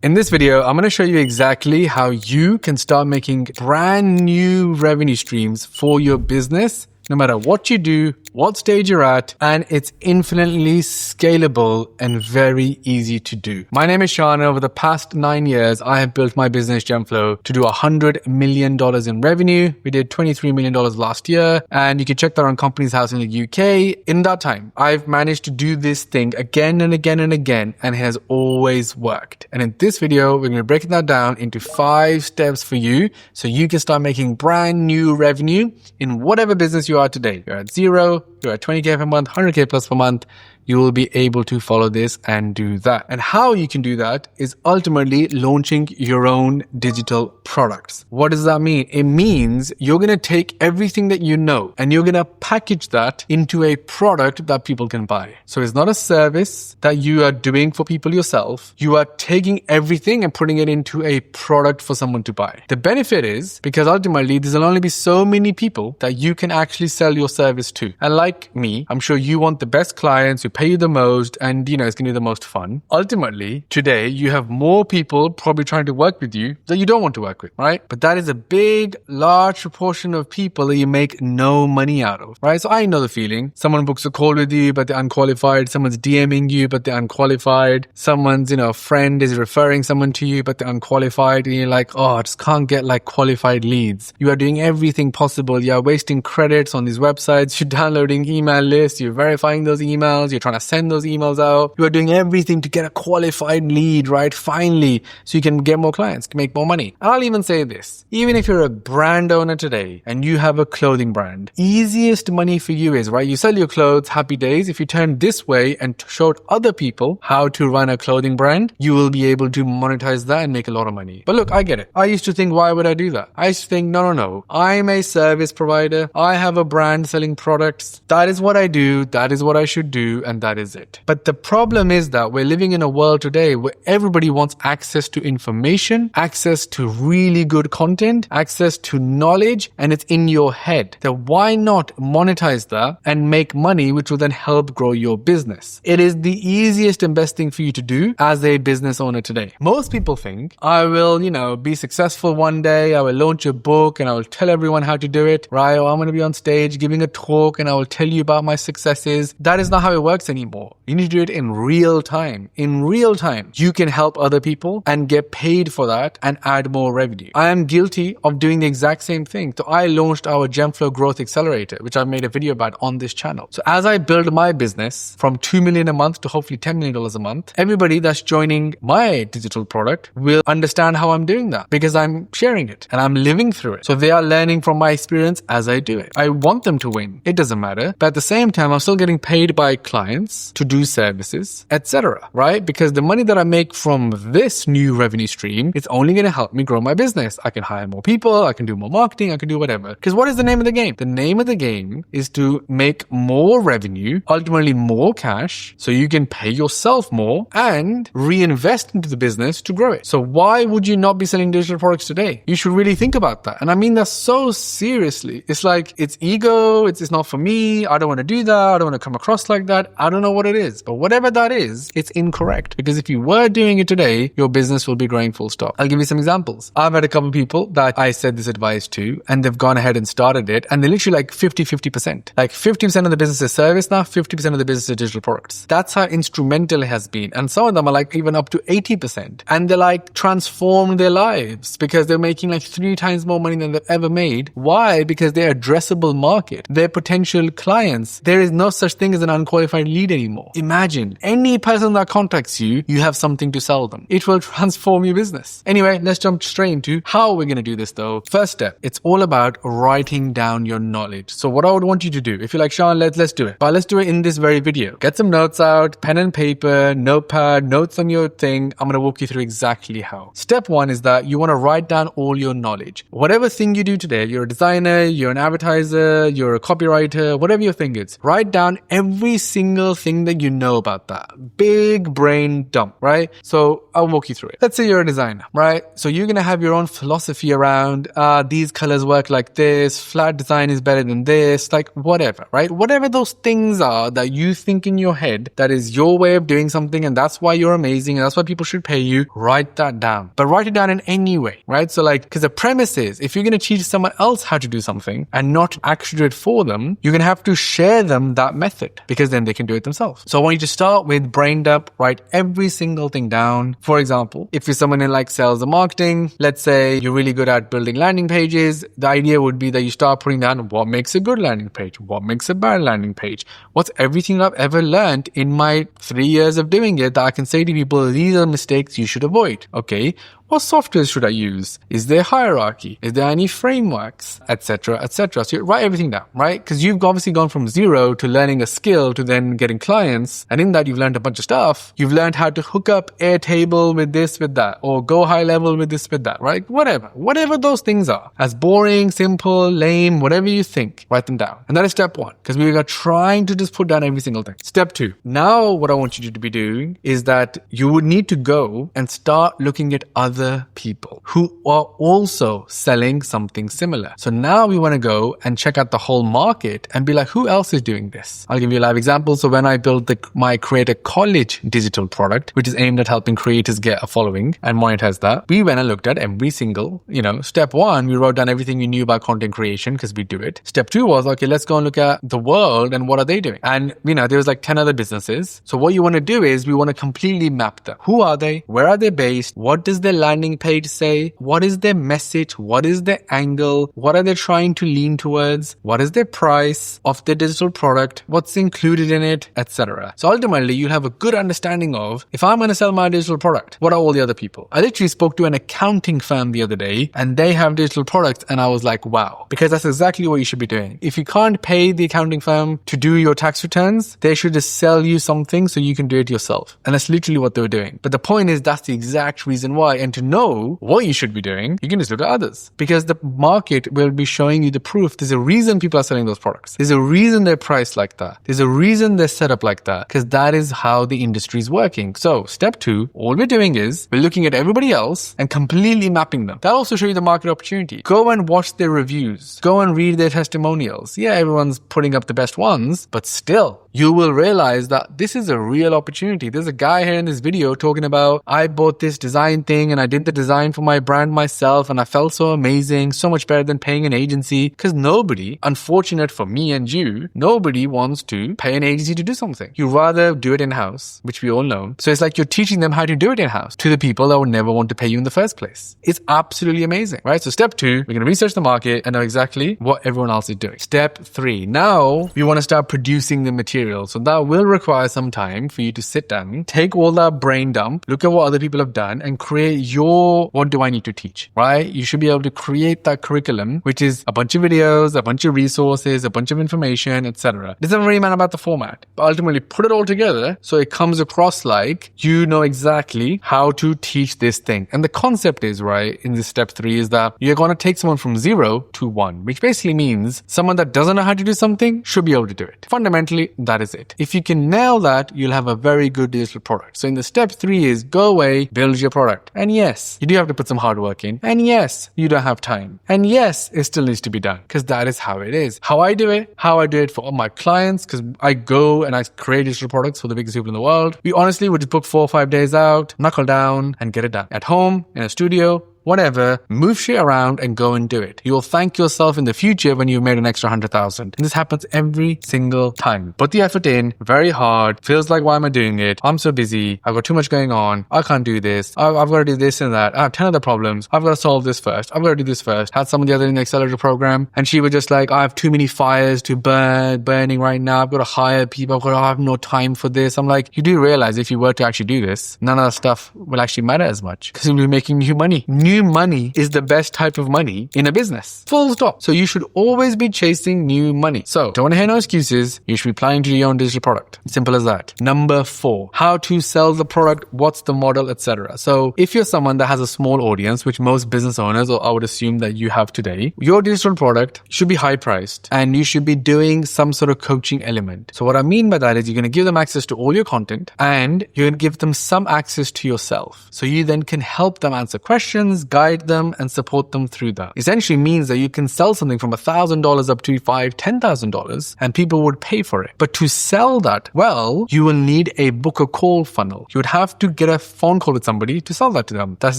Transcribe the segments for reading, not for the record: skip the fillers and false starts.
In this video, I'm going to show you exactly how you can start making brand new revenue streams for your business, no matter what you do, what stage you're at, and it's infinitely scalable and very easy to do. My name is Shan. Over the past 9 years, I have built my business Gemflow to do $100 million in revenue. We did $23 million last year, and you can check that on Companies House in the UK. In that time, I've managed to do this thing again and again and again, and it has always worked. And in this video, we're going to break that down into 5 steps for you so you can start making brand new revenue in whatever business you are today. You're at 0, you're at 20K per month, 100K plus per month. You will be able to follow this and do that. And how you can do that is ultimately launching your own digital products. What does that mean? It means you're going to take everything that you know and you're going to package that into a product that people can buy. So it's not a service that you are doing for people yourself. You are taking everything and putting it into a product for someone to buy. The benefit is because ultimately there'll only be so many people that you can actually sell your service to. And like me, I'm sure you want the best clients who pay you the most and it's going to be the most fun. Ultimately, today you have more people probably trying to work with you that you don't want to work with, right? But that is a big, large proportion of people that you make no money out of, right? So I know the feeling. Someone books a call with you, but they're unqualified. Someone's DMing you, but they're unqualified. Someone's, friend is referring someone to you, but they're unqualified. And you're like, oh, I just can't get qualified leads. You are doing everything possible. You are wasting credits on these websites. You're downloading email lists. You're verifying those emails. You're trying to send those emails out. You are doing everything to get a qualified lead, right? Finally, so you can get more clients, can make more money. And I'll even say this, even if you're a brand owner today and you have a clothing brand, easiest money for you is, right? You sell your clothes, happy days. If you turn this way and showed other people how to run a clothing brand, you will be able to monetize that and make a lot of money. But look, I get it. I used to think, why would I do that? I used to think, no. I'm a service provider. I have a brand selling products. That is what I do. That is what I should do. And that is it. But the problem is that we're living in a world today where everybody wants access to information, access to really good content, access to knowledge, and it's in your head. Then why not monetize that and make money, which will then help grow your business? It is the easiest and best thing for you to do as a business owner today. Most people think, I will, be successful one day, I will launch a book and I will tell everyone how to do it, right? Or I'm going to be on stage giving a talk and I will tell you about my successes. That is not how it works anymore. You need to do it in real time. In real time, you can help other people and get paid for that and add more revenue. I am guilty of doing the exact same thing. So I launched our Gemflow Growth Accelerator, which I've made a video about on this channel. So as I build my business from $2 million a month to hopefully $10 million a month, everybody that's joining my digital product will understand how I'm doing that because I'm sharing it and I'm living through it. So they are learning from my experience as I do it. I want them to win. It doesn't matter. But at the same time, I'm still getting paid by clients to do services, etc. Right? Because the money that I make from this new revenue stream, it's only going to help me grow my business. I can hire more people, I can do more marketing, I can do whatever. Because what is the name of the game? The name of the game is to make more revenue, ultimately more cash, so you can pay yourself more and reinvest into the business to grow it. So why would you not be selling digital products today? You should really think about that. And I mean that so seriously. It's like, it's ego, it's not for me, I don't want to do that, I don't want to come across like that. I don't know what it is, but whatever that is, it's incorrect. Because if you were doing it today, your business will be growing full stop. I'll give you some examples. I've had a couple of people that I said this advice to, and they've gone ahead and started it, and they're literally 50%. 50% of the business is service now, 50% of the business is digital products. That's how instrumental it has been. And some of them are even up to 80%. And they're transformed their lives because they're making 3 times more money than they've ever made. Why? Because they're addressable market. They're potential clients. There is no such thing as an unqualified lead anymore. Imagine any person that contacts you, you have something to sell them. It will transform your business. Anyway, let's jump straight into how we're going to do this though. First step, it's all about writing down your knowledge. So what I would want you to do, if you're like, Shan, let's do it. But let's do it in this very video. Get some notes out, pen and paper, notepad, notes on your thing. I'm going to walk you through exactly how. Step 1 is that you want to write down all your knowledge. Whatever thing you do today, you're a designer, you're an advertiser, you're a copywriter, whatever your thing is, write down every single single thing that you know about that. Big brain dump, right? So I'll walk you through it. Let's say you're a designer, right? So you're going to have your own philosophy around, these colors work like this, flat design is better than this, like whatever, right? Whatever those things are that you think in your head, that is your way of doing something, and that's why you're amazing, and that's why people should pay you, write that down. But write it down in any way, right? So like, because the premise is, if you're going to teach someone else how to do something and not actually do it for them, you're going to have to share them that method, because then they can do it themselves. So I want you to start with brain dump, write every single thing down. For example, if you're someone in like sales or marketing, let's say you're really good at building landing pages, the idea would be that you start putting down what makes a good landing page, what makes a bad landing page, what's everything I've ever learned in my 3 years of doing it that I can say to people, these are mistakes you should avoid. Okay, what software should I use? Is there hierarchy? Is there any frameworks? Etc, etc. So you write everything down, right? Because you've obviously gone from zero to learning a skill to then getting clients. And in that, you've learned a bunch of stuff. You've learned how to hook up Airtable with this, with that, or go high level with this, with that, right? Whatever those things are. As boring, simple, lame, whatever you think, write them down. And that is step one, because we are trying to just put down every single thing. Step two. Now, what I want you to be doing is that you would need to go and start looking at other people who are also selling something similar. So now we want to go and check out the whole market and be like, who else is doing this? I'll give you a live example. So when I built my Creator College digital product, which is aimed at helping creators get a following and monetize that, we went and looked at every single, step one, we wrote down everything we knew about content creation because we do it. Step two was, okay, let's go and look at the world and what are they doing? And, there was like 10 other businesses. So what you want to do is we want to completely map them. Who are they? Where are they based? What does their landing page say? What is their message? What is their angle? What are they trying to lean towards? What is their price of their digital product? What's included in it, etc. So ultimately, you'll have a good understanding of, if I'm going to sell my digital product, what are all the other people? I literally spoke to an accounting firm the other day and they have digital products and I was like, wow, because that's exactly what you should be doing. If you can't pay the accounting firm to do your tax returns, they should just sell you something so you can do it yourself. And that's literally what they were doing. But the point is, that's the exact reason why. And to know what you should be doing, you can just look at others, because the market will be showing you the proof. There's a reason people are selling those products. There's a reason they're priced like that. There's a reason they're set up like that, because that is how the industry is working. So step two, all we're doing is we're looking at everybody else and completely mapping them. That'll also show you the market opportunity. Go and watch their reviews. Go and read their testimonials. Yeah, everyone's putting up the best ones, but still, you will realize that this is a real opportunity. There's a guy here in this video talking about, I bought this design thing and I did the design for my brand myself and I felt so amazing, so much better than paying an agency. Because nobody, unfortunate for me and you, nobody wants to pay an agency to do something. You rather do it in-house, which we all know. So it's like you're teaching them how to do it in-house to the people that would never want to pay you in the first place. It's absolutely amazing, right? So step two, we're going to research the market and know exactly what everyone else is doing. Step three, now we want to start producing the material. So that will require some time for you to sit down, take all that brain dump, look at what other people have done and create your, what do I need to teach, right? You should be able to create that curriculum, which is a bunch of videos, a bunch of resources, a bunch of information, etc. It doesn't really matter about the format, but ultimately put it all together so it comes across like you know exactly how to teach this thing. And the concept is, right, in this step three is that you're going to take someone from 0 to 1, which basically means someone that doesn't know how to do something should be able to do it. Fundamentally, that is it. If you can nail that, you'll have a very good digital product. So in the step three is go away, build your product. And yes, you do have to put some hard work in. And yes, you don't have time. And yes, it still needs to be done because that is how it is. How I do it for all my clients, because I go and I create digital products for the biggest people in the world. We honestly would just book 4 or 5 days out, knuckle down and get it done. At home, in a studio, whatever, move shit around and go and do it. You'll thank yourself in the future when you've made an extra 100,000. And this happens every single time. Put the effort in, very hard, feels like, why am I doing it? I'm so busy. I've got too much going on. I can't do this. I've got to do this and that. I have 10 other problems. I've got to solve this first. I've got to do this first. Had someone the other in the accelerator program and she was just like, I have too many fires to burning right now. I've got to hire people. I have no time for this. I'm like, you do realize if you were to actually do this, none of that stuff will actually matter as much because you'll be making new money. New new money is the best type of money in a business. Full stop. So you should always be chasing new money. So don't want to hear no excuses. You should be planning to do your own digital product. Simple as that. Number 4, how to sell the product, what's the model, etc. So if you're someone that has a small audience, which most business owners, or I would assume that you have today, your digital product should be high priced and you should be doing some sort of coaching element. So what I mean by that is you're going to give them access to all your content and you're going to give them some access to yourself. So you then can help them answer questions, guide them, and support them through that. Essentially means that you can sell something from $1,000 up to $5,000, $10,000 and people would pay for it. But to sell that, well, you will need a book a call funnel. You would have to get a phone call with somebody to sell that to them. That's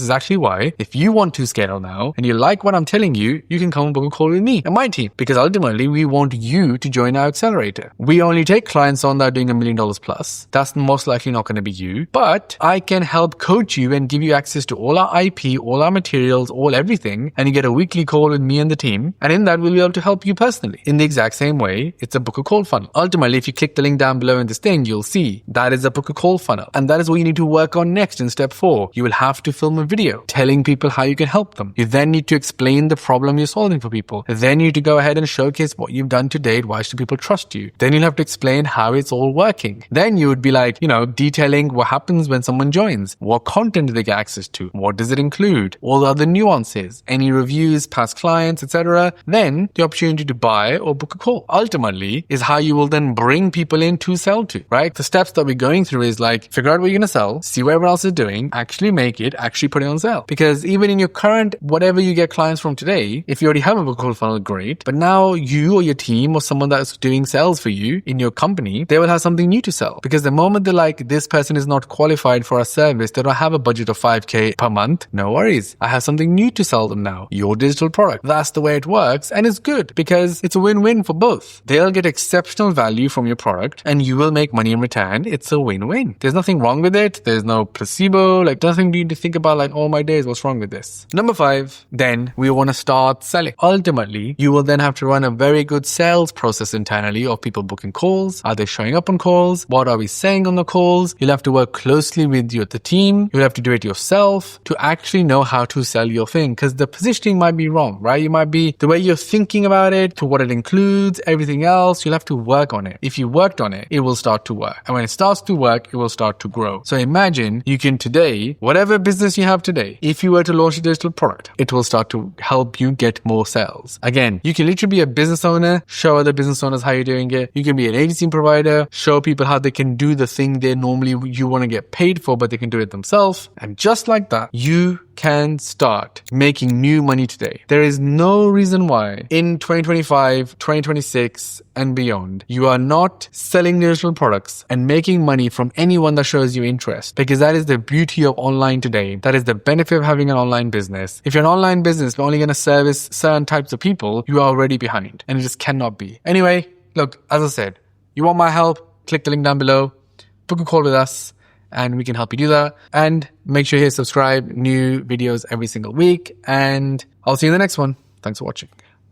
exactly why if you want to scale now and you like what I'm telling you, you can come and book a call with me and my team, because ultimately we want you to join our accelerator. We only take clients on that are doing $1 million plus. That's most likely not going to be you, but I can help coach you and give you access to all our IP, all our materials, all everything, and you get a weekly call with me and the team, and in that we'll be able to help you personally. In the exact same way, it's a book a call funnel. Ultimately, if you click the link down below in this thing, you'll see that is a book a call funnel, and that is what you need to work on next in step 4. You will have to film a video telling people how you can help them. You then need to explain the problem you're solving for people. Then you need to go ahead and showcase what you've done to date. Why should people trust you? Then you'll have to explain how it's all working. Then you would be like, detailing what happens when someone joins. What content do they get access to? What does it include? All the other nuances, any reviews, past clients, etc. Then the opportunity to buy or book a call ultimately is how you will then bring people in to sell to, right? The steps that we're going through is like, figure out what you're going to sell, see what everyone else is doing, actually make it, actually put it on sale. Because even in your current, whatever you get clients from today, if you already have a book call funnel, great. But now you or your team or someone that's doing sales for you in your company, they will have something new to sell. Because the moment they're like, this person is not qualified for our service, they don't have a budget of $5,000 per month, no worries. I have something new to sell them now. Your digital product. That's the way it works. And it's good because it's a win-win for both. They'll get exceptional value from your product and you will make money in return. It's a win-win. There's nothing wrong with it. There's no placebo. Nothing you need to think about oh my days, what's wrong with this? Number 5, then we want to start selling. Ultimately, you will then have to run a very good sales process internally of people booking calls. Are they showing up on calls? What are we saying on the calls? You'll have to work closely with the team. You'll have to do it yourself to actually know how to sell your thing, because the positioning might be wrong, right? You might be the way you're thinking about it, to what it includes, everything else. You'll have to work on it. If you worked on it, it will start to work. And when it starts to work, it will start to grow. So imagine you can today, whatever business you have today, if you were to launch a digital product, it will start to help you get more sales. Again, you can literally be a business owner, show other business owners how you're doing it. You can be an agency provider, show people how they can do the thing they normally you want to get paid for, but they can do it themselves. And just like that, you can start making new money today. There is no reason why in 2025, 2026 and beyond, you are not selling digital products and making money from anyone that shows you interest, because that is the beauty of online today. That is the benefit of having an online business. If you're an online business, but only going to service certain types of people, you are already behind and it just cannot be. Anyway, look, as I said, you want my help? Click the link down below, book a call with us, and we can help you do that. And make sure you hit subscribe, new videos every single week. And I'll see you in the next one. Thanks for watching.